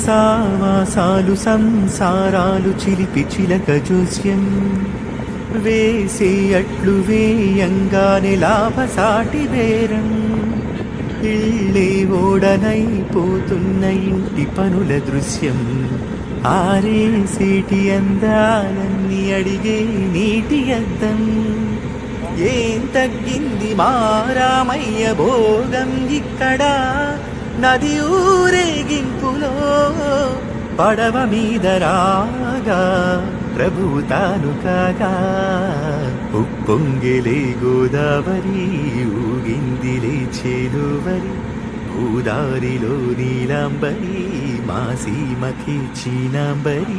సావాసాలు సంసారాలు చిలిపి చిలక జోస్యం వేసే అట్లు వేయంగానే లాభసాటి బేరం ఇళ్ళే ఓడనైపోతున్న ఇంటి పనుల దృశ్యం ఆరేసేటి అందాలన్నీ అడిగే నీటి అద్దం ఏం తగ్గింది మారామయ్య భోగం ఇక్కడ నది ఊరేగింపులో పడవ మీద రాగా ప్రభువు తాను కాగా ఉప్పొంగెలే గోదావరి ఊగిందిలే చేలువరి భూదారిలో నీలాంబరి మా సీమకి చీనాంబరి